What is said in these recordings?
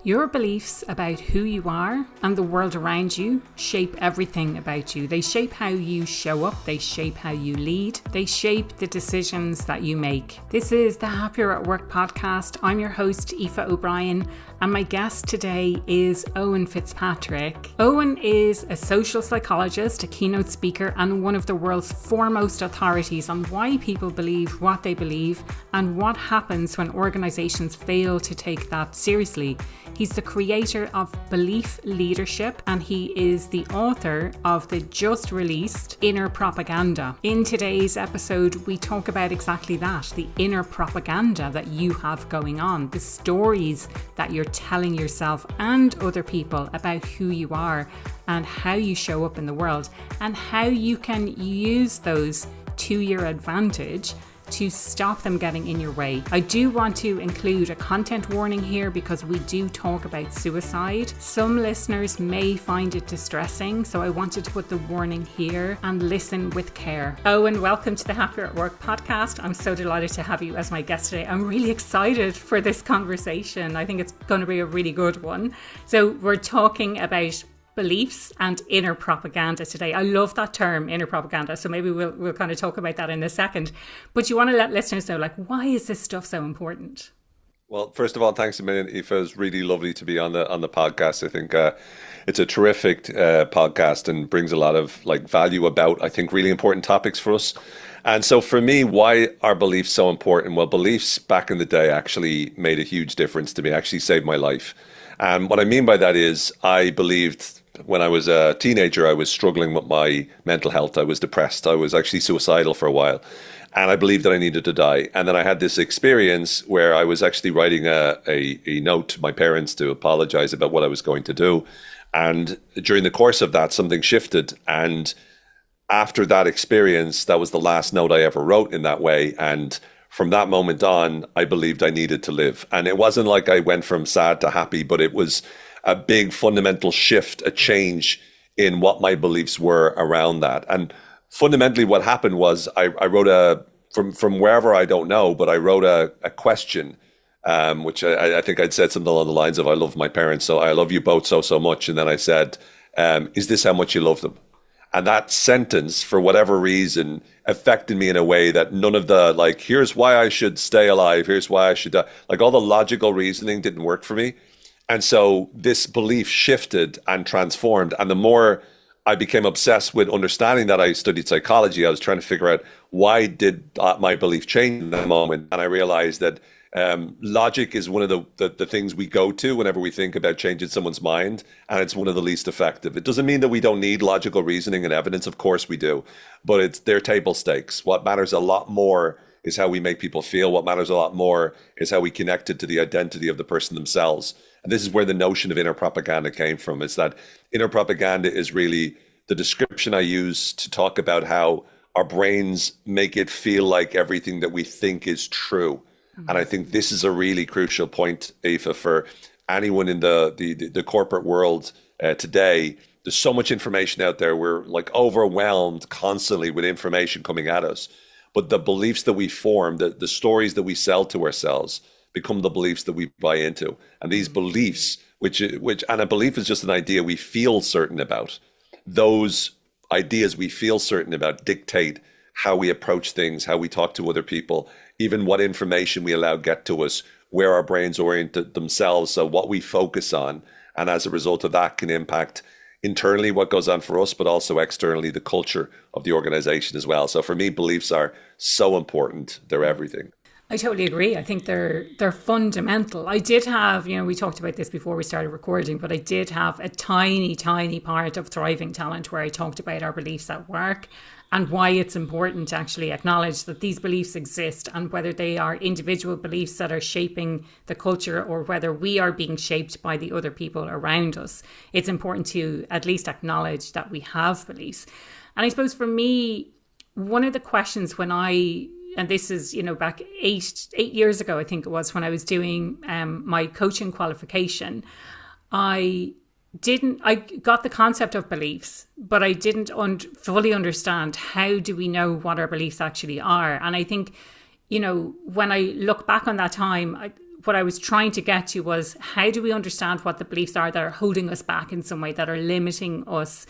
Your beliefs about who you are and the world around you shape everything about you. They shape how you show up, they shape how you lead, they shape the decisions that you make. This is the Happier at Work podcast. I'm your host, Aoife O'Brien, and my guest today is Owen Fitzpatrick. Owen is a social psychologist, a keynote speaker, and one of the world's foremost authorities on why people believe what they believe and what happens when organizations fail to take that seriously. He's the creator of Belief Leadership, and he is the author of the just released Inner Propaganda. In today's episode, we talk about exactly that, the inner propaganda that you have going on, the stories that you're telling yourself and other people about who you are and how you show up in the world, and how you can use those to your advantage to stop them getting in your way. I do want to include a content warning here because we do talk about suicide. Some listeners may find it distressing, so I wanted to put the warning here and listen with care. Owen, welcome to the Happier at Work podcast. I'm so delighted to have you as my guest today. I'm really excited for this conversation. I think it's going to be a really good one. So we're talking about beliefs and inner propaganda today. I love that term, inner propaganda. So maybe we'll kind of talk about that in a second. But you want to let listeners know, like, why is this stuff so important? Well, first of all, thanks a million, Aoife. It's really lovely to be on the podcast. I think it's a terrific podcast and brings a lot of value about, I think, really important topics for us. And so for me, why are beliefs so important? Well, beliefs back in the day actually made a huge difference to me, actually saved my life. And what I mean by that is I believed when I was a teenager, I was struggling with my mental health. I was depressed. I was actually suicidal for a while. And I believed that I needed to die. And then I had this experience where I was actually writing a note to my parents to apologize about what I was going to do. And during the course of that, something shifted. And after that experience, that was the last note I ever wrote in that way. And from that moment on, I believed I needed to live. And it wasn't like I went from sad to happy, but it was a big fundamental shift, a change in what my beliefs were around that. And fundamentally what happened was I wrote from wherever, I don't know, but I wrote a question, which I think I'd said something along the lines of, I love my parents, so I love you both so much. And then I said, is this how much you love them? And that sentence, for whatever reason, affected me in a way that none of the, here's why I should stay alive, here's why I should die, all the logical reasoning didn't work for me. And so this belief shifted and transformed. And the more I became obsessed with understanding that, I studied psychology. I was trying to figure out, why did my belief change in that moment? And I realized that logic is one of the things we go to whenever we think about changing someone's mind, and it's one of the least effective. It doesn't mean that we don't need logical reasoning and evidence. Of course we do, but they're table stakes. What matters a lot more is how we make people feel. What matters a lot more is how we connect it to the identity of the person themselves. And this is where the notion of inner propaganda came from. It's that inner propaganda is really the description I use to talk about how our brains make it feel like everything that we think is true. Mm-hmm. And I think this is a really crucial point, Aoife, for anyone in the corporate world today. There's so much information out there. We're overwhelmed constantly with information coming at us. But the beliefs that we form, the stories that we sell to ourselves, become the beliefs that we buy into. And these beliefs, which and a belief is just an idea we feel certain about. Those ideas we feel certain about dictate how we approach things, how we talk to other people, even what information we allow get to us, where our brains orient themselves, so what we focus on. And as a result of that can impact internally what goes on for us, but also externally the culture of the organization as well. So for me, beliefs are so important. They're everything. I totally agree. I think they're fundamental. I did have, we talked about this before we started recording, but I did have a tiny part of Thriving Talent where I talked about our beliefs at work and why it's important to actually acknowledge that these beliefs exist, and whether they are individual beliefs that are shaping the culture or whether we are being shaped by the other people around us. It's important to at least acknowledge that we have beliefs. And I suppose for me, one of the questions and this is, back eight years ago, I think it was, when I was doing my coaching qualification, I got the concept of beliefs, but I didn't fully understand how do we know what our beliefs actually are. And I think, when I look back on that time, what I was trying to get to was, how do we understand what the beliefs are that are holding us back in some way, that are limiting us?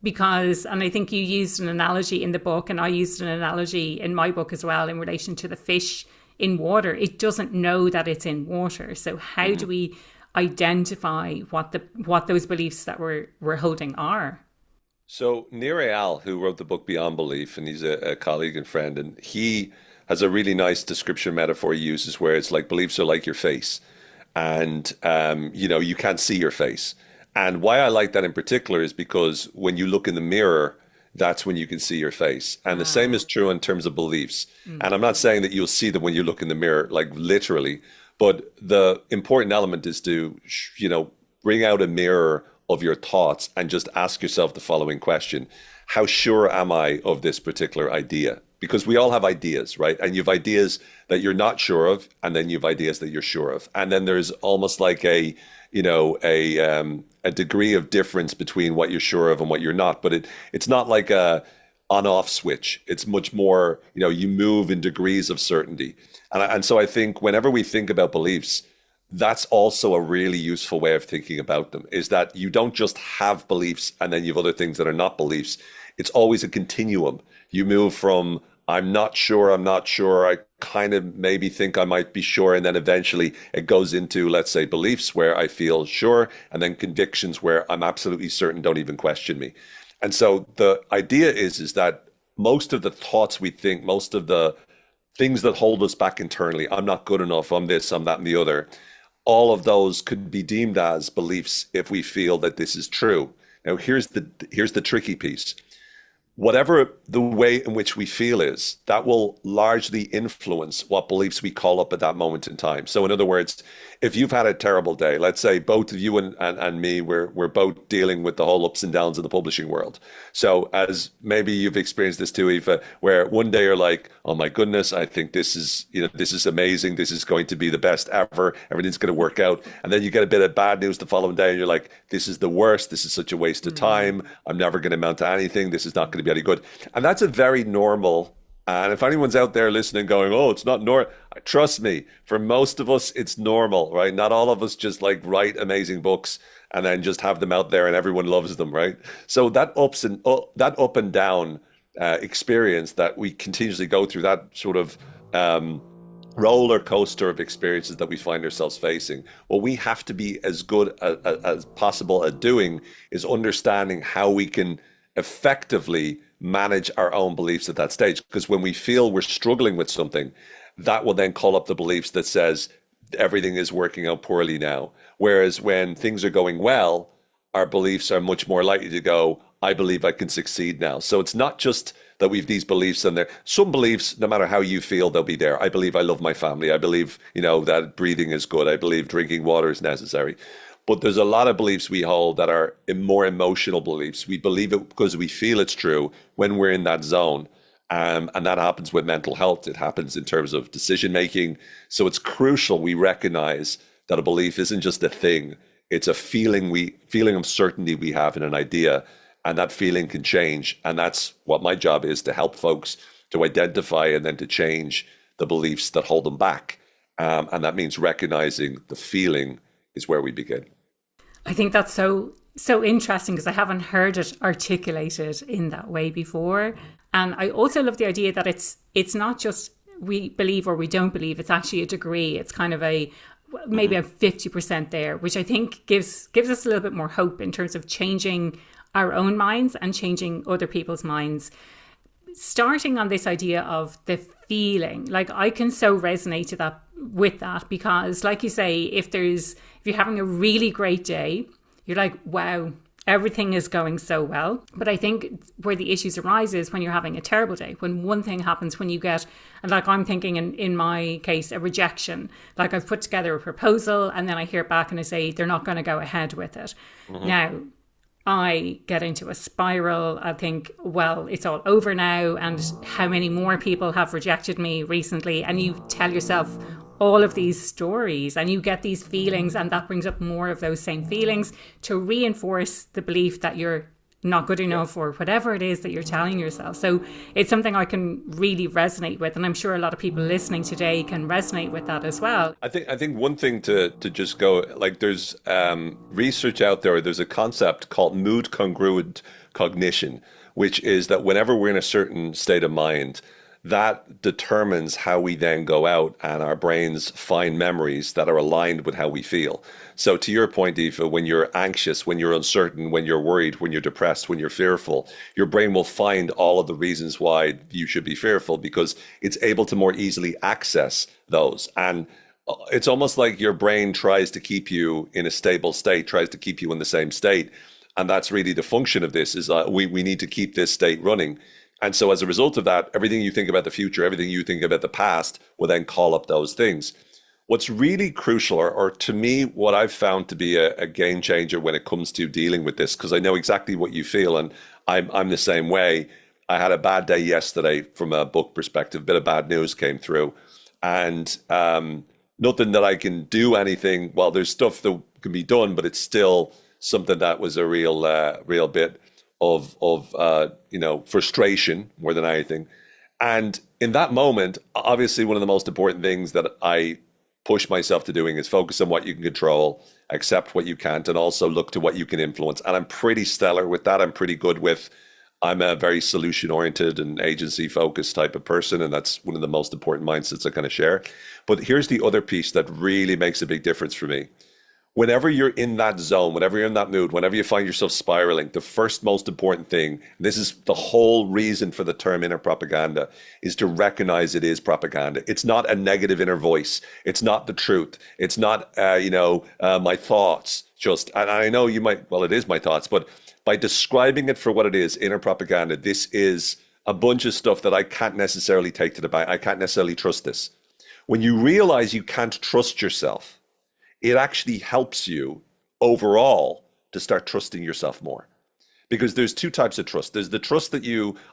Because, and I think you used an analogy in the book, and I used an analogy in my book as well, in relation to the fish in water. It doesn't know that it's in water. So how do we identify what those beliefs that we're holding are? So Nir Eyal, who wrote the book Beyond Belief, and he's a colleague and friend, and he has a really nice description metaphor he uses where it's like beliefs are like your face, and you can't see your face. And why I like that in particular is because when you look in the mirror, that's when you can see your face. And the same is true in terms of beliefs. And I'm not saying that you'll see them when you look in the mirror, like literally, but the important element is to, bring out a mirror of your thoughts and just ask yourself the following question: how sure am I of this particular idea? Because we all have ideas, right? And you have ideas that you're not sure of, and then you have ideas that you're sure of. And then there's almost like a degree of difference between what you're sure of and what you're not. But it's not like a on-off switch. It's much more, you move in degrees of certainty. And so I think whenever we think about beliefs, that's also a really useful way of thinking about them, is that you don't just have beliefs and then you have other things that are not beliefs. It's always a continuum. You move from I'm not sure, I kind of maybe think I might be sure, and then eventually it goes into, let's say, beliefs where I feel sure, and then convictions where I'm absolutely certain, don't even question me. And so the idea is that most of the thoughts we think, most of the things that hold us back internally, I'm not good enough, I'm this, I'm that, and the other, all of those could be deemed as beliefs if we feel that this is true. Now, here's the tricky piece. Whatever the way in which we feel is, that will largely influence what beliefs we call up at that moment in time. So in other words, if you've had a terrible day, let's say both of you and me, we're both dealing with the whole ups and downs of the publishing world. So as maybe you've experienced this too, Aoife, where one day you're like, oh my goodness, I think this is amazing. This is going to be the best ever. Everything's going to work out. And then you get a bit of bad news the following day and you're like, this is the worst. This is such a waste of time. I'm never going to amount to anything. This is not going to be any good. And that's a very normal. And if anyone's out there listening going, oh, it's not normal, trust me, for most of us, it's normal, right? Not all of us just like write amazing books and then just have them out there and everyone loves them, right? So that up and down experience that we continuously go through, that sort of roller coaster of experiences that we find ourselves facing, what we have to be as good as possible at doing is understanding how we can effectively manage our own beliefs at that stage. Because when we feel we're struggling with something, that will then call up the beliefs that says everything is working out poorly now. Whereas when things are going well, our beliefs are much more likely to go, I believe I can succeed now. So it's not just that we have these beliefs and there. Some beliefs, no matter how you feel, they'll be there. I believe I love my family. I believe, that breathing is good. I believe drinking water is necessary. But there's a lot of beliefs we hold that are more emotional beliefs. We believe it because we feel it's true when we're in that zone. And that happens with mental health. It happens in terms of decision making. So it's crucial we recognize that a belief isn't just a thing. It's a feeling of certainty we have in an idea. And that feeling can change. And that's what my job is, to help folks to identify and then to change the beliefs that hold them back. And that means recognizing the feeling is where we begin. I think that's so interesting, because I haven't heard it articulated in that way before. And I also love the idea that it's not just we believe or we don't believe, it's actually a degree. It's kind of maybe a 50% there, which I think gives us a little bit more hope in terms of changing our own minds and changing other people's minds. Starting on this idea of the feeling, like I can so resonate with that, because like you say, if you're having a really great day, you're like, wow, everything is going so well. But I think where the issues arise is when you're having a terrible day, when one thing happens, when you get, and like I'm thinking in my case, a rejection. Like I've put together a proposal and then I hear back and I say they're not going to go ahead with it. Mm-hmm. Now, I get into a spiral. I think, well, it's all over now. And how many more people have rejected me recently? And you tell yourself all of these stories and you get these feelings, and that brings up more of those same feelings to reinforce the belief that you're not good enough, or whatever it is that you're telling yourself. So it's something I can really resonate with, and I'm sure a lot of people listening today can resonate with that as well. I think one thing to just go, like, there's research out there. There's a concept called mood congruent cognition, which is that whenever we're in a certain state of mind, that determines how we then go out and our brains find memories that are aligned with how we feel. So to your point, Aoife, when you're anxious, when you're uncertain, when you're worried, when you're depressed, when you're fearful, your brain will find all of the reasons why you should be fearful because it's able to more easily access those. And it's almost like your brain tries to keep you in a stable state, tries to keep you in the same state. And that's really the function of this, is we need to keep this state running. And so as a result of that, everything you think about the future, everything you think about the past will then call up those things. What's really crucial, or to me, what I've found to be a game changer when it comes to dealing with this, because I know exactly what you feel, and I'm the same way. I had a bad day yesterday from a book perspective. A bit of bad news came through, and nothing that I can do anything. Well, there's stuff that can be done, but it's still something that was a real bit of frustration more than anything. And in that moment, obviously one of the most important things that I push myself to doing is focus on what you can control, accept what you can't, and also look to what you can influence. And I'm pretty stellar with that. I'm a very solution-oriented and agency-focused type of person, and that's one of the most important mindsets I kind of share. But here's the other piece that really makes a big difference for me. Whenever you're in that zone, whenever you're in that mood, whenever you find yourself spiraling, the first most important thing, and this is the whole reason for the term inner propaganda, is to recognize it is propaganda. It's not a negative inner voice. It's not the truth. It's not, my thoughts just, and I know you might, well, it is my thoughts, but by describing it for what it is, inner propaganda, this is a bunch of stuff that I can't necessarily take to the bank. I can't necessarily trust this. When you realize you can't trust yourself, it actually helps you overall to start trusting yourself more. Because there's two types of trust. There's the trust that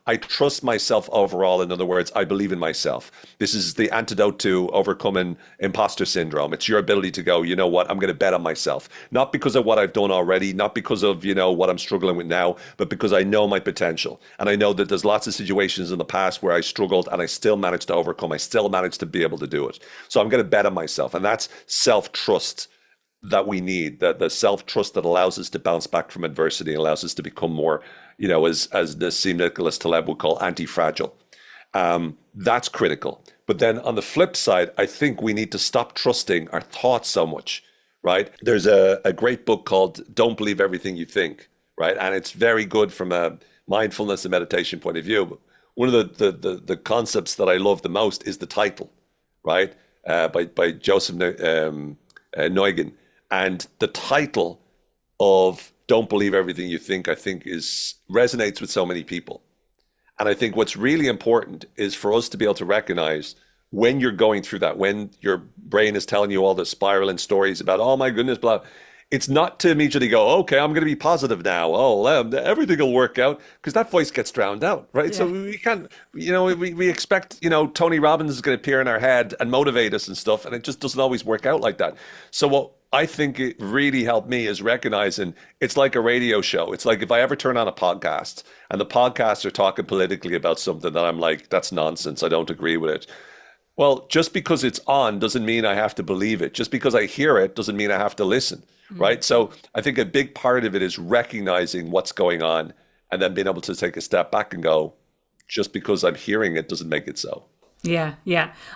I trust myself overall. In other words, I believe in myself. This is the antidote to overcoming imposter syndrome. It's your ability to go, you know what, I'm going to bet on myself. Not because of what I've done already, not because of, what I'm struggling with now, but because I know my potential. And I know that there's lots of situations in the past where I struggled and I still managed to overcome. I still managed to be able to do it. So I'm going to bet on myself. And that's self-trust that we need, the self-trust that allows us to bounce back from adversity, allows us to become more, as Nassim Nicholas Taleb would call anti-fragile. That's critical. But then on the flip side, I think we need to stop trusting our thoughts so much, right? There's a great book called Don't Believe Everything You Think, right? And it's very good from a mindfulness and meditation point of view. But one of the concepts that I love the most is the title, right? By Joseph Neugen. And the title of Don't Believe Everything You Think, I think resonates with so many people. And I think what's really important is for us to be able to recognize when you're going through that, when your brain is telling you all the spiraling stories about, oh my goodness, blah, it's not to immediately go, okay, I'm going to be positive now. Oh, everything will work out, because that voice gets drowned out, right? Yeah. So we can't, we expect, Tony Robbins is going to appear in our head and motivate us and stuff. And it just doesn't always work out like that. So what I think it really helped me is recognizing it's like a radio show. It's like if I ever turn on a podcast and the podcasts are talking politically about something that I'm like, that's nonsense, I don't agree with it. Well, just because it's on doesn't mean I have to believe it. Just because I hear it doesn't mean I have to listen, right? So I think a big part of it is recognizing what's going on and then being able to take a step back and go, just because I'm hearing it doesn't make it so. Yeah.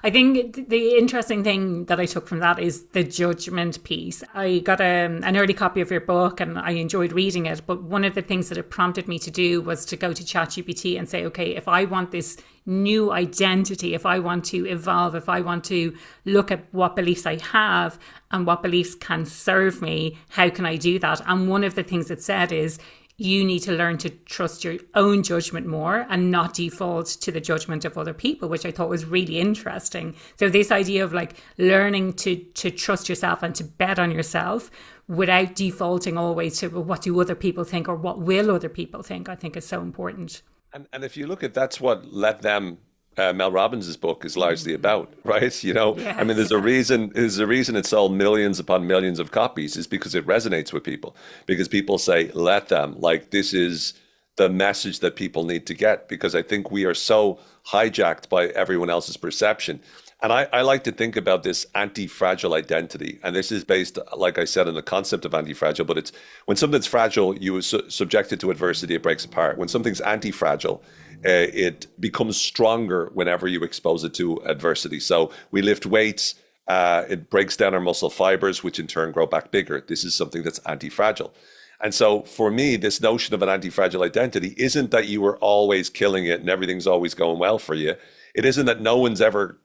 I think the interesting thing that I took from that is the judgment piece. I got an early copy of your book and I enjoyed reading it. But one of the things that it prompted me to do was to go to ChatGPT and say, okay, if I want this new identity, if I want to evolve, if I want to look at what beliefs I have and what beliefs can serve me, how can I do that? And one of the things it said is, you need to learn to trust your own judgment more and not default to the judgment of other people, which I thought was really interesting. So this idea of like learning to trust yourself and to bet on yourself without defaulting always to, well, what do other people think or what will other people think, I think is so important. And if you look at, that's what let them Mel Robbins' book is largely about, right? I mean, Yes. there's a reason it sold millions upon millions of copies is because it resonates with people. Because people say, let them, like this is the message that people need to get. Because I think we are so hijacked by everyone else's perception. And I like to think about this anti-fragile identity. And this is based, like I said, on the concept of anti-fragile, but it's when something's fragile, you are subjected to adversity, it breaks apart. When something's anti-fragile, it becomes stronger whenever you expose it to adversity. So we lift weights, it breaks down our muscle fibers, which in turn grow back bigger. This is something that's anti-fragile. And so for me, this notion of an anti-fragile identity isn't that you are always killing it and everything's always going well for you. It isn't that no one's ever,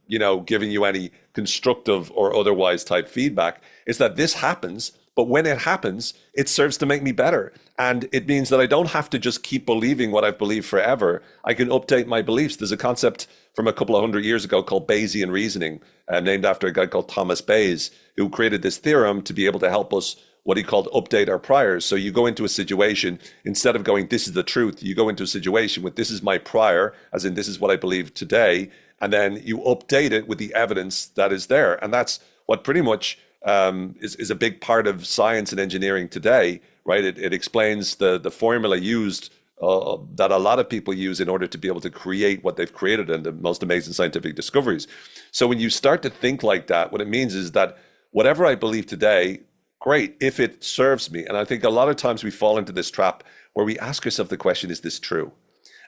giving you any constructive or otherwise type feedback. It's that this happens, but when it happens, it serves to make me better. And it means that I don't have to just keep believing what I've believed forever. I can update my beliefs. There's a concept from a couple of hundred years ago called Bayesian reasoning, named after a guy called Thomas Bayes, who created this theorem to be able to help us what he called update our priors. So you go into a situation, instead of going, this is the truth, you go into a situation with this is my prior, as in this is what I believe today, and then you update it with the evidence that is there. And that's what pretty much is a big part of science and engineering today, right? It explains the formula used that a lot of people use in order to be able to create what they've created and the most amazing scientific discoveries. So when you start to think like that, what it means is that whatever I believe today, great, if it serves me. And I think a lot of times we fall into this trap where we ask ourselves the question, is this true?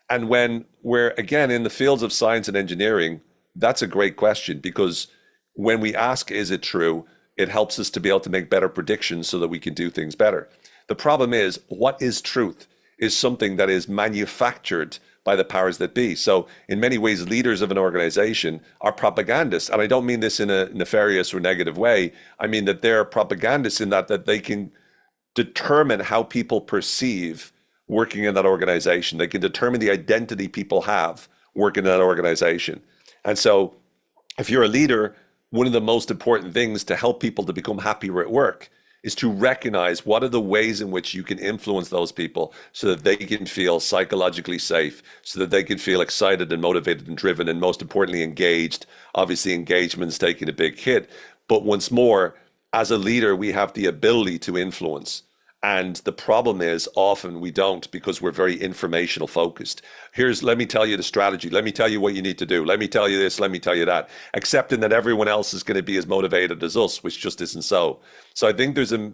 And when we're, again, in the fields of science and engineering, that's a great question, because when we ask, is it true? It helps us to be able to make better predictions so that we can do things better. The problem is, what is truth is something that is manufactured by the powers that be. So in many ways, leaders of an organization are propagandists. And I don't mean this in a nefarious or negative way. I mean that they're propagandists in that they can determine how people perceive working in that organization. They can determine the identity people have working in that organization. And so if you're a leader, one of the most important things to help people to become happier at work is to recognize what are the ways in which you can influence those people so that they can feel psychologically safe, so that they can feel excited and motivated and driven, and most importantly, engaged. Obviously, engagement's taking a big hit. But once more, as a leader, we have the ability to influence. And the problem is often we don't, because we're very informational focused. Let me tell you the strategy. Let me tell you what you need to do. Let me tell you this. Let me tell you that. Accepting that everyone else is going to be as motivated as us, which just isn't so. So I think there's a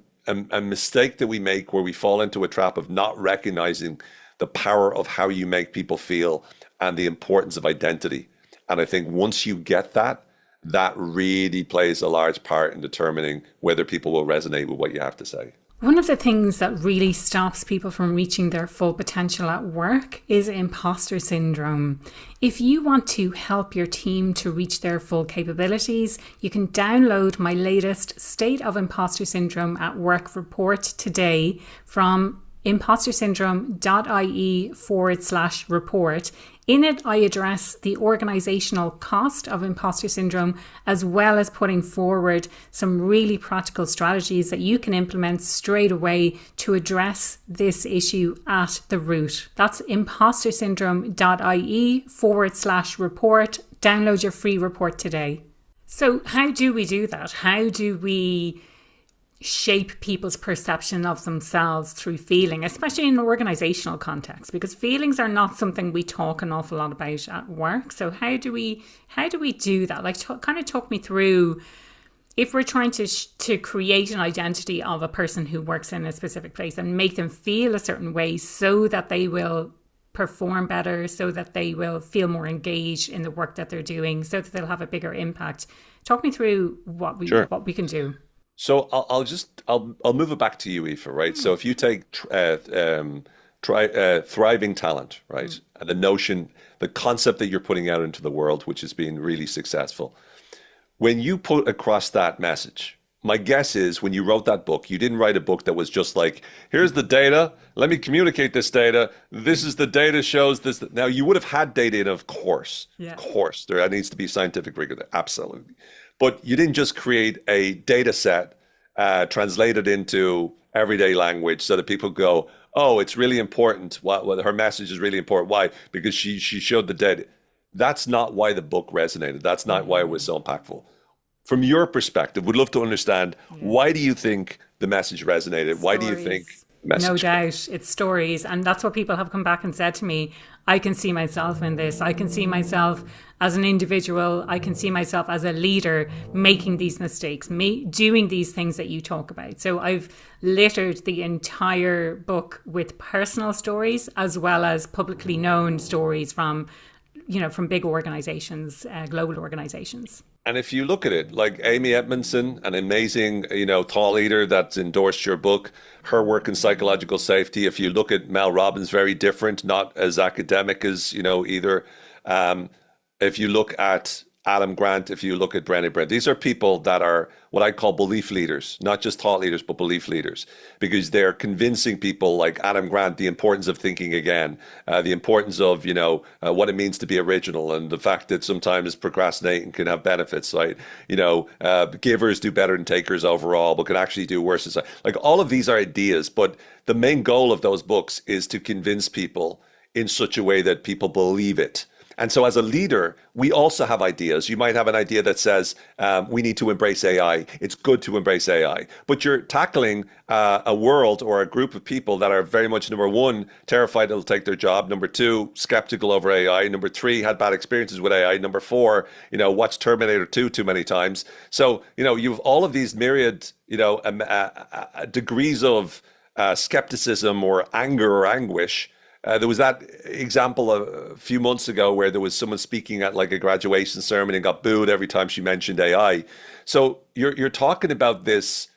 mistake that we make where we fall into a trap of not recognizing the power of how you make people feel and the importance of identity. And I think once you get that, that really plays a large part in determining whether people will resonate with what you have to say. One of the things that really stops people from reaching their full potential at work is imposter syndrome. If you want to help your team to reach their full capabilities, you can download my latest State of Imposter Syndrome at Work report today from impostersyndrome.ie/report. In it, I address the organisational cost of imposter syndrome, as well as putting forward some really practical strategies that you can implement straight away to address this issue at the root. That's impostersyndrome.ie/report. Download your free report today. So how do we do that? How do we shape people's perception of themselves through feeling, especially in an organizational context, because feelings are not something we talk an awful lot about at work. So how do we do that? Like, kind of talk me through, if we're trying to create an identity of a person who works in a specific place and make them feel a certain way so that they will perform better, so that they will feel more engaged in the work that they're doing, so that they'll have a bigger impact. Talk me through what we can do. So I'll move it back to you, Aoife, right? So if you take thriving talent, right? And the concept that you're putting out into the world, which has been really successful. When you put across that message, my guess is when you wrote that book, you didn't write a book that was just like, here's the data, let me communicate this data. This is the data shows this. Now you would have had data in, of course, there needs to be scientific rigor there, absolutely. But you didn't just create a data set, translated into everyday language so that people go, oh, it's really important. Her message is really important. Why? Because she showed the data. That's not why the book resonated. That's not why it was so impactful. From your perspective, would love to understand, why do you think the message resonated? Why do you think Stories. the No message? doubt. It's stories. And that's what people have come back and said to me. I can see myself in this. I can see myself as an individual. I can see myself as a leader making these mistakes, doing these things that you talk about. So I've littered the entire book with personal stories as well as publicly known stories from, from big organizations, global organizations. And if you look at it, like Amy Edmondson, an amazing, thought leader that's endorsed your book, her work in psychological safety. If you look at Mel Robbins, very different, not as academic as, either. If you look at Adam Grant, if you look at Brené Brown, these are people that are what I call belief leaders, not just thought leaders, but belief leaders, because they're convincing people like Adam Grant the importance of thinking again, the importance of, what it means to be original, and the fact that sometimes procrastinating can have benefits, right? Givers do better than takers overall, but can actually do worse. Like all of these are ideas, but the main goal of those books is to convince people in such a way that people believe it. And so as a leader, we also have ideas. You might have an idea that says, we need to embrace AI. It's good to embrace AI. But you're tackling a world or a group of people that are very much, number one, terrified it'll take their job. Number two, skeptical over AI. Number three, had bad experiences with AI. Number four, watched Terminator 2 too many times. So, you've all of these myriad, degrees of skepticism or anger or anguish. There was that example a few months ago where there was someone speaking at like a graduation ceremony and got booed every time she mentioned AI. So you're talking about this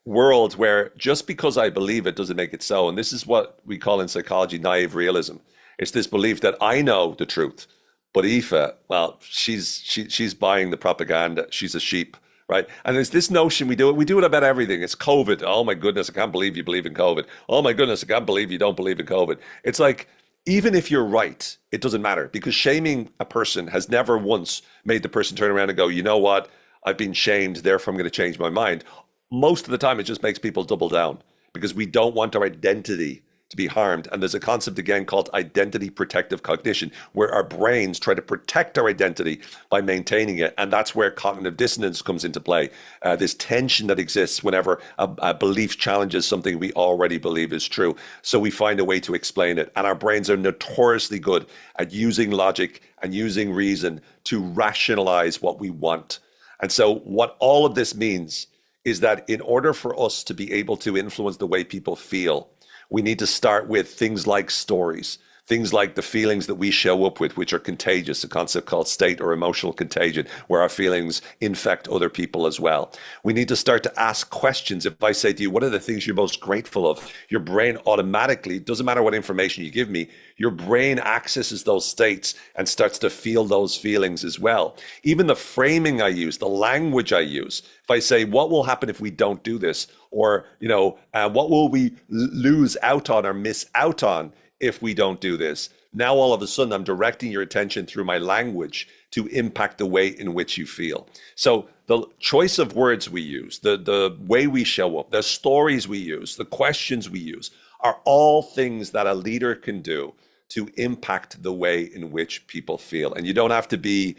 world where just because I believe it doesn't make it so. And this is what we call in psychology naive realism. It's this belief that I know the truth, but Aoife, well, she's buying the propaganda. She's a sheep. Right. And there's this notion we do it about everything. It's COVID. Oh, my goodness. I can't believe you believe in COVID. Oh, my goodness. I can't believe you don't believe in COVID. It's like, even if you're right, it doesn't matter, because shaming a person has never once made the person turn around and go, you know what? I've been shamed. Therefore, I'm going to change my mind. Most of the time, it just makes people double down because we don't want our identity to be harmed. And there's a concept again called identity protective cognition, where our brains try to protect our identity by maintaining it. And that's where cognitive dissonance comes into play. This tension that exists whenever a belief challenges something we already believe is true. So we find a way to explain it. And our brains are notoriously good at using logic and using reason to rationalize what we want. And so what all of this means is that in order for us to be able to influence the way people feel, we need to start with things like stories, things like the feelings that we show up with, which are contagious, a concept called state or emotional contagion, where our feelings infect other people as well. We need to start to ask questions. If I say to you, what are the things you're most grateful of? Your brain automatically, doesn't matter what information you give me, your brain accesses those states and starts to feel those feelings as well. Even the framing I use, the language I use, if I say, what will happen if we don't do this? Or, what will we lose out on or miss out on if we don't do this? Now, all of a sudden, I'm directing your attention through my language to impact the way in which you feel. So the choice of words we use, the way we show up, the stories we use, the questions we use are all things that a leader can do to impact the way in which people feel. And you don't have to be,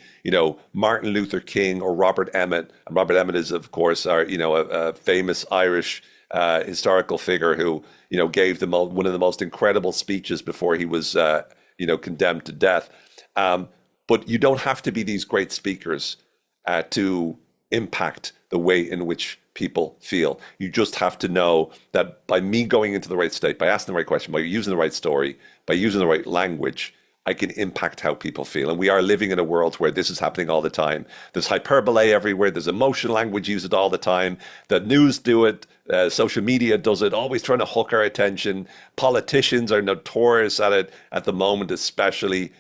Martin Luther King or Robert Emmet. And Robert Emmet is, of course, a famous Irish historical figure who, gave one of the most incredible speeches before he was, condemned to death. But you don't have to be these great speakers to impact the way in which people feel. You just have to know that by me going into the right state, by asking the right question, by using the right story, by using the right language, I can impact how people feel. And we are living in a world where this is happening all the time. There's hyperbole everywhere. There's emotion language used all the time. The news do it. Social media does it, always trying to hook our attention. Politicians are notorious at it at the moment, especially.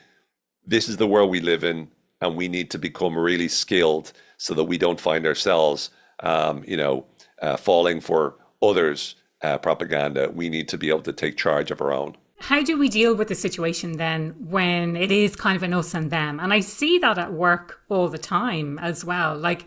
This is the world we live in, and we need to become really skilled so that we don't find ourselves, falling for others' propaganda. We need to be able to take charge of our own. How do we deal with the situation then when it is kind of an us and them? And I see that at work all the time as well. Like,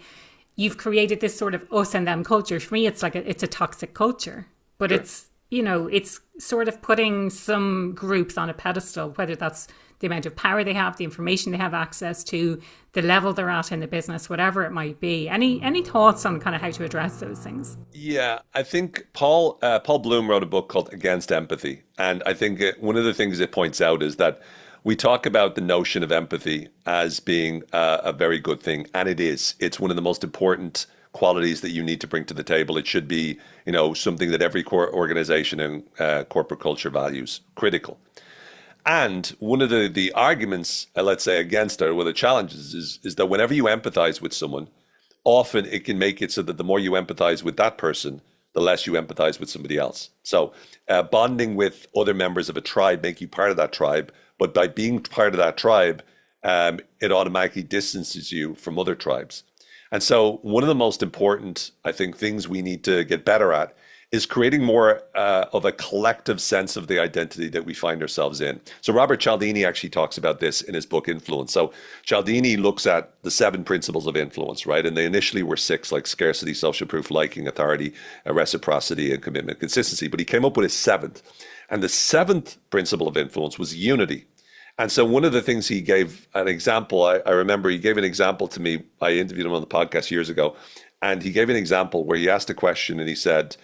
you've created this sort of us and them culture. For me, it's like it's a toxic culture, but Sure. it's sort of putting some groups on a pedestal, whether that's the amount of power they have, the information they have access to, the level they're at in the business, whatever it might be. Any thoughts on kind of how to address those things? Yeah, I think Paul Bloom wrote a book called Against Empathy, and I think one of the things it points out is that we talk about the notion of empathy as being a very good thing, and it is. It's one of the most important qualities that you need to bring to the table. It should be, something that every organization and corporate culture values. Critical. And one of the arguments, let's say, against it, or the challenges is that whenever you empathize with someone, often it can make it so that the more you empathize with that person, the less you empathize with somebody else. So bonding with other members of a tribe make you part of that tribe, but by being part of that tribe, it automatically distances you from other tribes. And so one of the most important, I think, things we need to get better at is creating more of a collective sense of the identity that we find ourselves in. So Robert Cialdini actually talks about this in his book, Influence. So Cialdini looks at the 7 principles of influence, right? And they initially were 6, like scarcity, social proof, liking, authority, reciprocity, and commitment, consistency. But he came up with a 7th. And the 7th principle of influence was unity. And so one of the things he gave an example, I remember he gave an example to me. I interviewed him on the podcast years ago. And he gave an example where he asked a question and he said,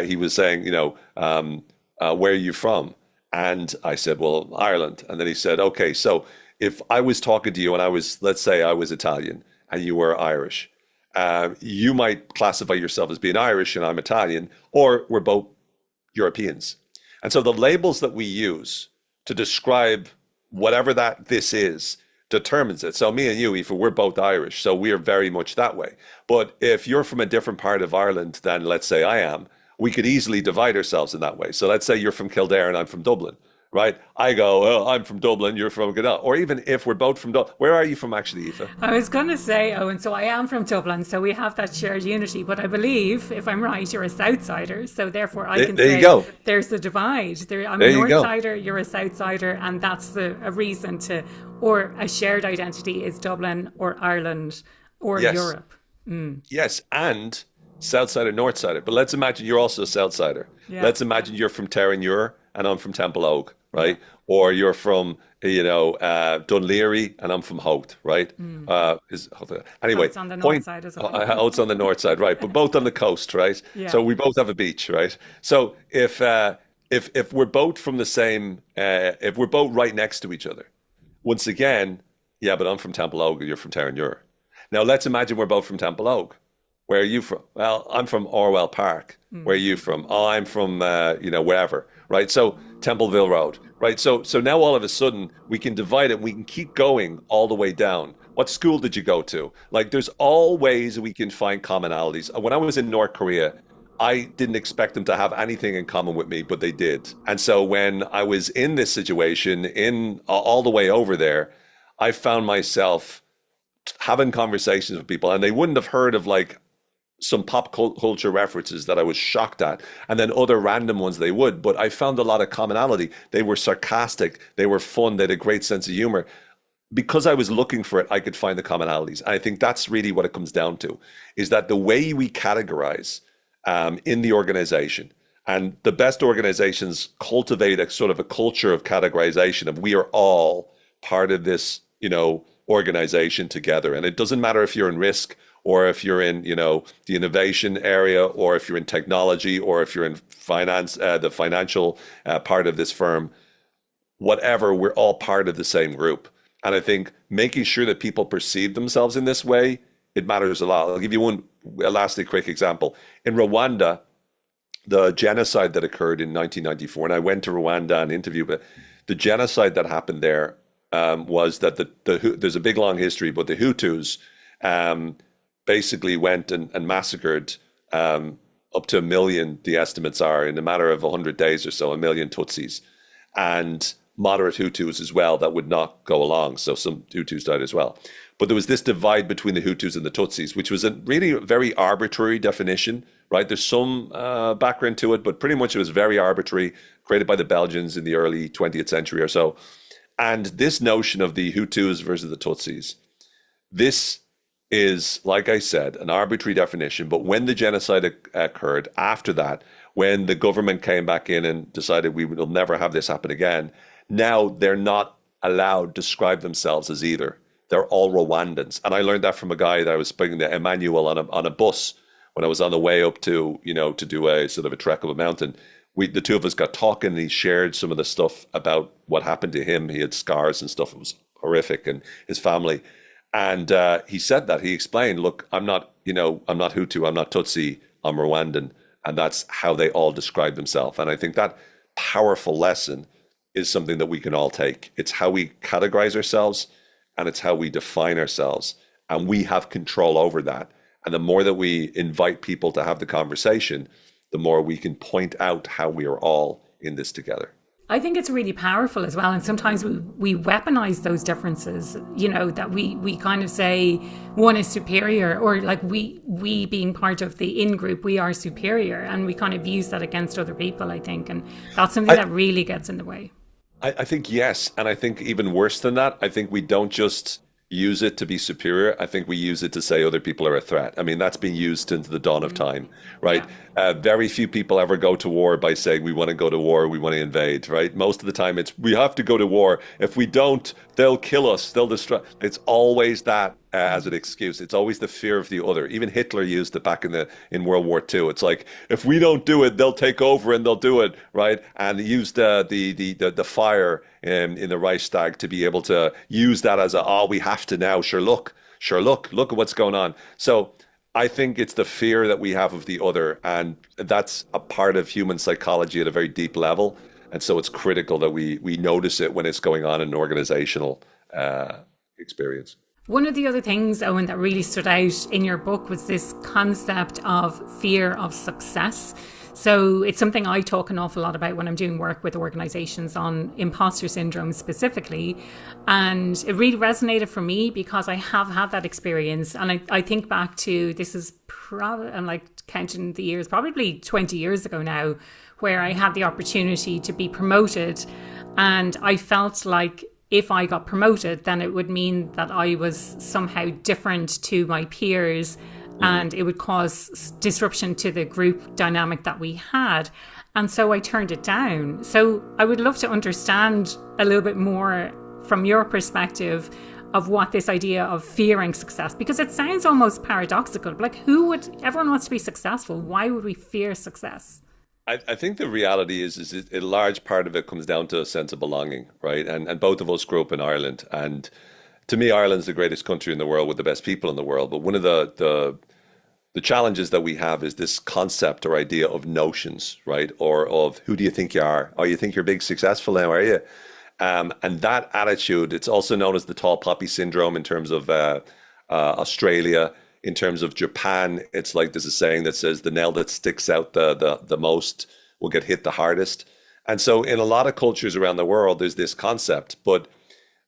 he was saying, where are you from? And I said, well, Ireland. And then he said, okay, so if I was talking to you and let's say I was Italian and you were Irish, you might classify yourself as being Irish and I'm Italian, or we're both Europeans. And so the labels that we use to describe whatever this is determines it. So me and you, Aoife, we're both Irish, so we are very much that way. But if you're from a different part of Ireland than, let's say, I am, we could easily divide ourselves in that way. So let's say you're from Kildare and I'm from Dublin, right? I go, oh, I'm from Dublin, you're from Kildare. Or even if we're both from Dublin. Where are you from actually, Aoife? I was going to say, Owen, so I am from Dublin, so we have that shared unity. But I believe, if I'm right, you're a Southsider. So therefore I can say there's a divide. I'm a Northsider, you're a Southsider. And that's a reason or a shared identity is Dublin or Ireland or Europe. Mm. Yes, and Southsider, Northsider. But let's imagine you're also a Southsider. Yeah. Let's imagine you're from Terranure and I'm from Temple Oak, right? Yeah. Or you're from, Dunleary and I'm from Howth, right? Mm. Anyway, Howth's on the north side as well. Howth's on the north side, right? But both on the coast, right? Yeah. So we both have a beach, right? So if we're both from the same, if we're both right next to each other, once again, yeah, but I'm from Temple Oak and you're from Terranure. Now let's imagine we're both from Temple Oak. Where are you from? Well, I'm from Orwell Park. Where are you from? Oh, I'm from, wherever, right? So Templeville Road, right? So now all of a sudden we can divide it. We can keep going all the way down. What school did you go to? Like there's all ways we can find commonalities. When I was in North Korea, I didn't expect them to have anything in common with me, but they did. And so when I was in this situation, all the way over there, I found myself having conversations with people, and they wouldn't have heard of like some pop culture references that I was shocked at, and then other random ones they would, but I found a lot of commonality. They were sarcastic, they were fun, they had a great sense of humor. Because I was looking for it, I could find the commonalities. And I think that's really what it comes down to, is that the way we categorize in the organization, and the best organizations cultivate a sort of a culture of categorization of we are all part of this, organization together. And it doesn't matter if you're in risk or if you're in, the innovation area, or if you're in technology, or if you're in finance, the financial part of this firm, whatever, we're all part of the same group. And I think making sure that people perceive themselves in this way, it matters a lot. I'll give you a lastly quick example. In Rwanda, the genocide that occurred in 1994, and I went to Rwanda and interviewed, but the genocide that happened there was that there's a big long history, but the Hutus basically went and massacred up to 1 million, the estimates are, in a matter of 100 days or so, 1 million Tutsis, and moderate Hutus as well that would not go along. So some Hutus died as well. But there was this divide between the Hutus and the Tutsis, which was a really very arbitrary definition, right? There's some background to it, but pretty much it was very arbitrary, created by the Belgians in the early 20th century or so. And this notion of the Hutus versus the Tutsis, this is, like I said, an arbitrary definition. But when the genocide occurred after that, when the government came back in and decided we will never have this happen again, now they're not allowed to describe themselves as either. They're all Rwandans. And I learned that from a guy that I was speaking to, Emmanuel, on a bus when I was on the way up to, to do a sort of a trek up a mountain. The two of us got talking, and he shared some of the stuff about what happened to him. He had scars and stuff. It was horrific, and his family. And he said that. He explained, look, I'm not Hutu, I'm not Tutsi, I'm Rwandan. And that's how they all describe themselves. And I think that powerful lesson is something that we can all take. It's how we categorize ourselves, and it's how we define ourselves. And we have control over that. And the more that we invite people to have the conversation, the more we can point out how we are all in this together. I think it's really powerful as well. And sometimes we weaponize those differences, that we kind of say one is superior, or like we being part of the in-group, we are superior. And we kind of use that against other people, I think. And that's something that really gets in the way. I think yes. And I think even worse than that, I think we don't just use it to be superior. I think we use it to say other people are a threat. I mean, that's been used into the dawn of time, right? Yeah. Very few people ever go to war by saying we want to go to war, we want to invade, right? Most of the time it's we have to go to war. If we don't, they'll kill us, they'll destroy. It's always that as an excuse. It's always the fear of the other. Even Hitler used it back in World War II. It's like, if we don't do it, they'll take over and they'll do it, right? And he used the fire in the Reichstag to be able to use that as we have to now. Sure, look at what's going on. So I think it's the fear that we have of the other, and that's a part of human psychology at a very deep level. And so it's critical that we notice it when it's going on in an organizational experience. One of the other things, Owen, that really stood out in your book was this concept of fear of success. So it's something I talk an awful lot about when I'm doing work with organizations on imposter syndrome specifically. And it really resonated for me because I have had that experience. And I think back to, this is probably, I'm like counting the years, probably 20 years ago now, where I had the opportunity to be promoted. And I felt like if I got promoted, then it would mean that I was somehow different to my peers, and it would cause disruption to the group dynamic that we had. And so I turned it down. So I would love to understand a little bit more from your perspective of what this idea of fearing success, because it sounds almost paradoxical. Like, everyone wants to be successful. Why would we fear success? I think the reality is a large part of it comes down to a sense of belonging, right? And both of us grew up in Ireland. And to me, Ireland's the greatest country in the world with the best people in the world. But one of the challenges that we have is this concept or idea of notions, right? Or of who do you think you are? Oh, you think you're big successful now, are you? And that attitude, it's also known as the tall poppy syndrome in terms of Australia. In terms of Japan, it's like there's a saying that says the nail that sticks out the most will get hit the hardest. And so in a lot of cultures around the world, there's this concept. But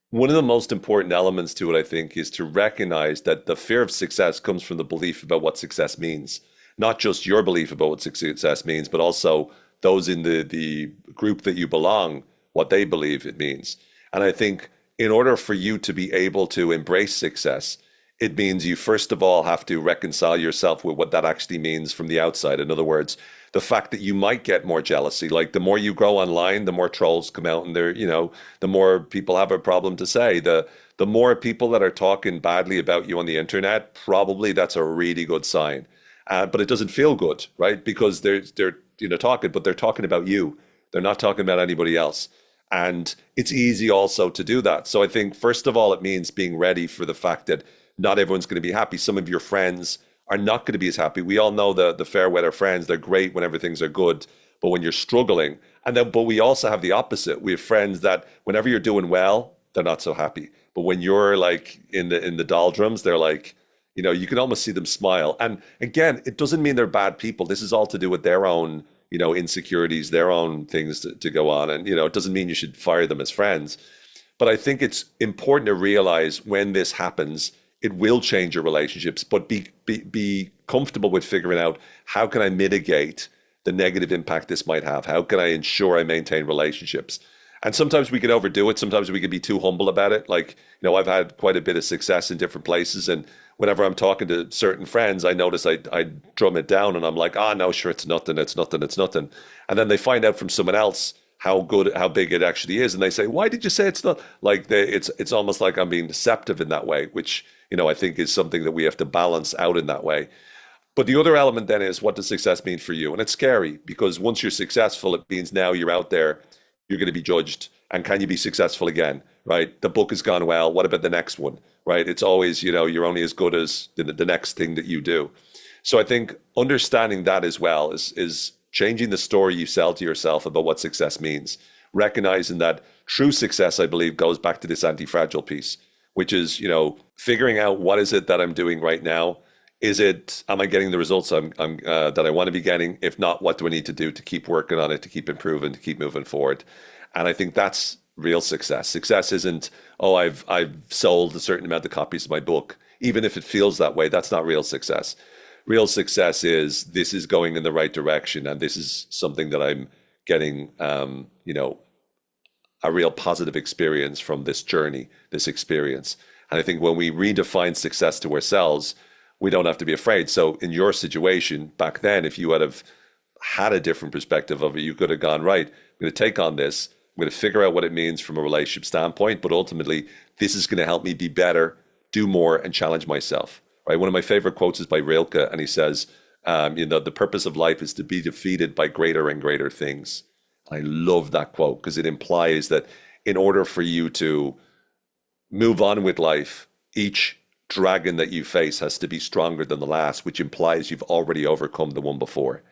one of the most important elements to it, I think, is to recognize that the fear of success comes from the belief about what success means. Not just your belief about what success means, but also those in the group that you belong, what they believe it means. And I think in order for you to be able to embrace success, it means you first of all have to reconcile yourself with what that actually means from the outside. In other words, the fact that you might get more jealousy, like the more you grow online, the more trolls come out and the more people have a problem to say. The more people that are talking badly about you on the internet, probably that's a really good sign. But it doesn't feel good, right? Because they're talking, but they're talking about you. They're not talking about anybody else. And it's easy also to do that. So I think first of all, it means being ready for the fact that not everyone's going to be happy. Some of your friends are not going to be as happy. We all know the fair weather friends. They're great whenever things are good, but when you're struggling, but we also have the opposite. We have friends that whenever you're doing well, they're not so happy. But when you're like in the doldrums, they're like, you can almost see them smile. And again, it doesn't mean they're bad people. This is all to do with their own, insecurities, their own things to go on. And, it doesn't mean you should fire them as friends. But I think it's important to realize when this happens, it will change your relationships, but be comfortable with figuring out how can I mitigate the negative impact this might have? How can I ensure I maintain relationships? And sometimes we can overdo it. Sometimes we can be too humble about it. Like, I've had quite a bit of success in different places. And whenever I'm talking to certain friends, I notice I drum it down and I'm like, no, sure, it's nothing, it's nothing, it's nothing. And then they find out from someone else how big it actually is. And they say, why did you say it's not? Like, it's almost like I'm being deceptive in that way, which, I think is something that we have to balance out in that way. But the other element then is, what does success mean for you? And it's scary, because once you're successful, it means now you're out there, you're going to be judged. And can you be successful again, right? The book has gone well. What about the next one, right? It's always, you're only as good as the next thing that you do. So I think understanding that as well is changing the story you sell to yourself about what success means. Recognizing that true success, I believe, goes back to this anti-fragile piece, which is, figuring out what is it that I'm doing right now. Am I getting the results that I want to be getting? If not, what do I need to do to keep working on it, to keep improving, to keep moving forward? And I think that's real success. Success isn't, I've sold a certain amount of copies of my book. Even if it feels that way, that's not real success. Real success is, this is going in the right direction, and this is something that I'm getting, a real positive experience from this journey, this experience. And I think when we redefine success to ourselves, we don't have to be afraid. So in your situation back then, if you had a different perspective of it, you could have gone, right, I'm going to take on this. I'm going to figure out what it means from a relationship standpoint, but ultimately, this is going to help me be better, do more, and challenge myself. Right? One of my favorite quotes is by Rilke, and he says, the purpose of life is to be defeated by greater and greater things. I love that quote, because it implies that in order for you to move on with life, each dragon that you face has to be stronger than the last, which implies you've already overcome the one before.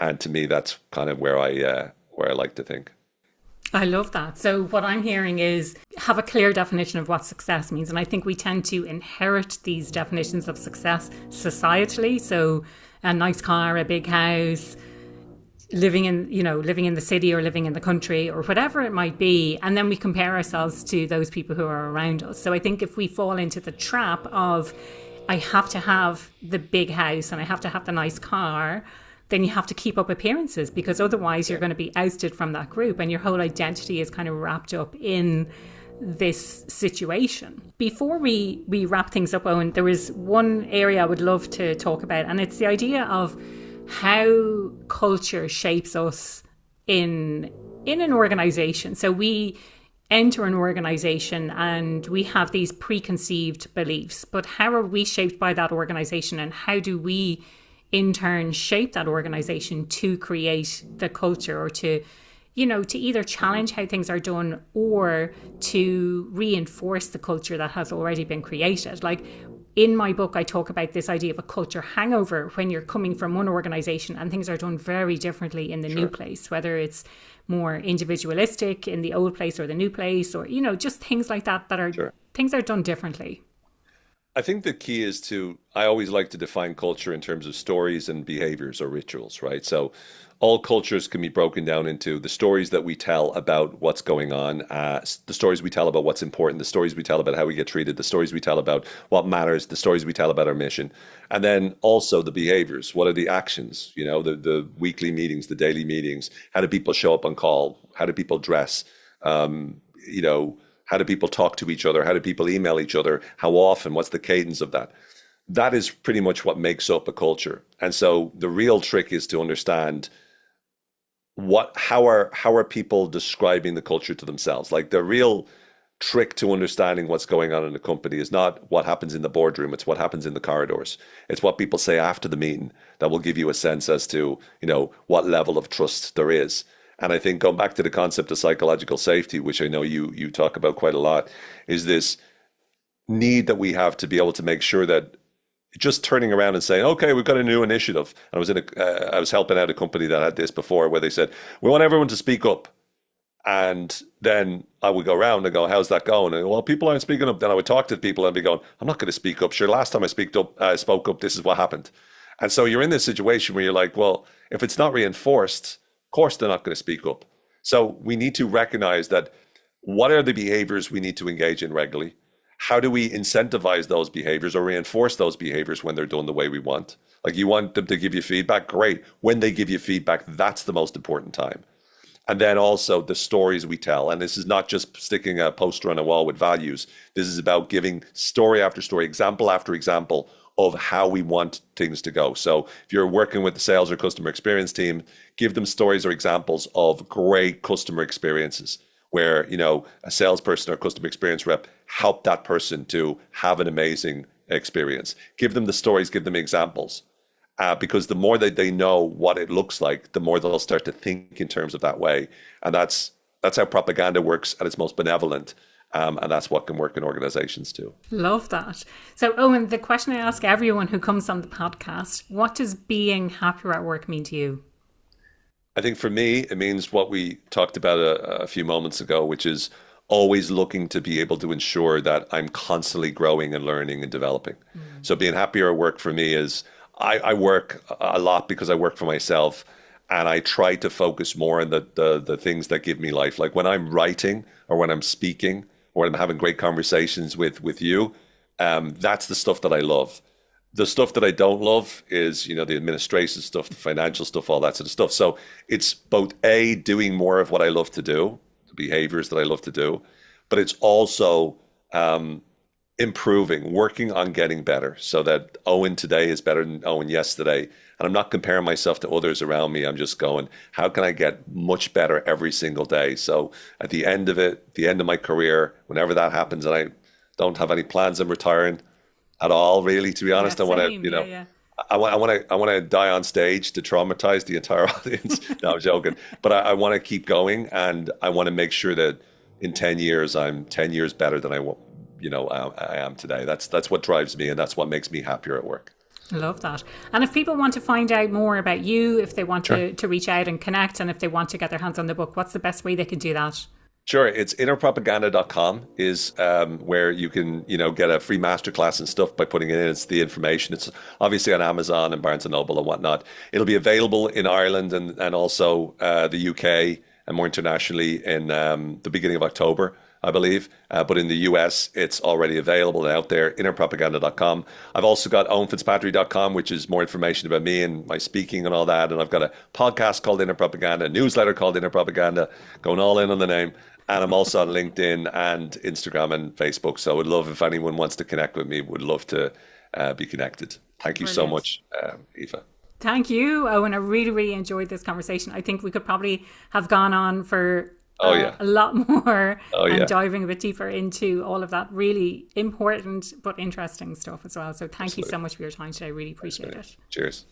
And to me, that's kind of where I like to think. I love that. So what I'm hearing is, have a clear definition of what success means. And I think we tend to inherit these definitions of success societally. So a nice car, a big house, living in the city or living in the country or whatever it might be. And then we compare ourselves to those people who are around us. So I think if we fall into the trap of, I have to have the big house and I have to have the nice car, then you have to keep up appearances, because otherwise you're going to be ousted from that group and your whole identity is kind of wrapped up in this situation. Before we wrap things up, Owen, there is one area I would love to talk about, and it's the idea of how culture shapes us in an organization. So we enter an organization and we have these preconceived beliefs, but how are we shaped by that organization, and how do we in turn shape that organization to create the culture, or to either challenge how things are done or to reinforce the culture that has already been created. Like in my book, I talk about this idea of a culture hangover, when you're coming from one organization and things are done very differently in the new place, whether it's more individualistic in the old place or the new place, or, just things like that are things are done differently. I think the key is I always like to define culture in terms of stories and behaviors or rituals, right? So all cultures can be broken down into the stories that we tell about what's going on, the stories we tell about what's important, the stories we tell about how we get treated, the stories we tell about what matters, the stories we tell about our mission, and then also the behaviors. What are the actions? The weekly meetings, the daily meetings. How do people show up on call? How do people dress? How do people talk to each other? How do people email each other? How often? What's the cadence of that? That is pretty much what makes up a culture. And so the real trick is to understand how are people describing the culture to themselves? Like, the real trick to understanding what's going on in a company is not what happens in the boardroom, it's what happens in the corridors. It's what people say after the meeting that will give you a sense as to, what level of trust there is. And I think, going back to the concept of psychological safety, which I know you talk about quite a lot, is this need that we have to be able to make sure that just turning around and saying, okay, we've got a new initiative. And I was helping out a company that had this before, where they said, we want everyone to speak up. And then I would go around and go, how's that going? And go, well, people aren't speaking up. Then I would talk to people and be going, I'm not going to speak up. Sure, last time I spoke up, this is what happened. And so you're in this situation where you're like, well, if it's not reinforced, of course they're not going to speak up. So we need to recognize that, what are the behaviors we need to engage in regularly? How do we incentivize those behaviors or reinforce those behaviors when they're done the way we want? Like, you want them to give you feedback, great. When they give you feedback, that's the most important time. And then also the stories we tell. And this is not just sticking a poster on a wall with values. This is about giving story after story, example after example of how we want things to go. So if you're working with the sales or customer experience team, give them stories or examples of great customer experiences where, you know, a salesperson or customer experience rep helped that person to have an amazing experience. Give them the stories, give them examples. Because the more that they know what it looks like, the more they'll start to think in terms of that way. And that's how propaganda works at its most benevolent. And that's what can work in organizations too. Love that. So, Owen, the question I ask everyone who comes on the podcast, what does being happier at work mean to you? I think for me, it means what we talked about a few moments ago, which is always looking to be able to ensure that I'm constantly growing and learning and developing. So being happier at work for me is I work a lot because I work for myself, and I try to focus more on the things that give me life. Like when I'm writing or when I'm speaking or when I'm having great conversations with you, that's the stuff that I love. The stuff that I don't love is, you know, the administration stuff, the financial stuff, all that sort of stuff. So it's both doing more of what I love to do, the behaviors that I love to do, but it's also improving, working on getting better so that Owen today is better than Owen yesterday. And I'm not comparing myself to others around me. I'm just going, how can I get much better every single day? So at the end of it, the end of my career, whenever that happens, and I don't have any plans on retiring at all, really, to be honest. I want to, you know, I want to die on stage to traumatize the entire audience. No, I'm joking. But I want to keep going, and I want to make sure that in 10 years, I'm 10 years better than I am today. That's what drives me, and that's what makes me happier at work. I love that. And if people want to find out more about you, if they want to reach out and connect, and if they want to get their hands on the book, what's the best way they can do that? Sure. It's innerpropaganda.com is where you can, you know, get a free masterclass and stuff by putting it in. It's the information. It's obviously on Amazon and Barnes & Noble and whatnot. It'll be available in Ireland and also the UK and more internationally in the beginning of October, I believe. But in the US, it's already available and out there, innerpropaganda.com. I've also got owenfitzpatrick.com, which is more information about me and my speaking and all that. And I've got a podcast called Inner Propaganda, a newsletter called Inner Propaganda, going all in on the name. And I'm also on LinkedIn and Instagram and Facebook. So I would love if anyone wants to connect with me, would love to be connected. Thank you so much, Aoife. Thank you, Owen. I really, really enjoyed this conversation. I think we could probably have gone on for a lot more and diving a bit deeper into all of that really important but interesting stuff as well. So thank you so much for your time today. I really appreciate it. Cheers.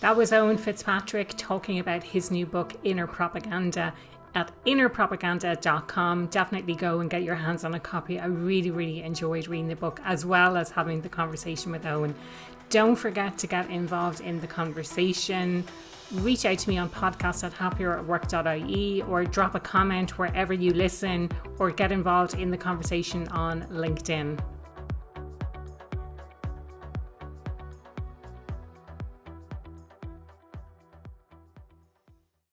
That was Owen Fitzpatrick talking about his new book, Inner Propaganda, at innerpropaganda.com. Definitely go and get your hands on a copy. I really, really enjoyed reading the book as well as having the conversation with Owen. Don't forget to get involved in the conversation. Reach out to me on podcast@happieratwork.ie or drop a comment wherever you listen, or get involved in the conversation on LinkedIn.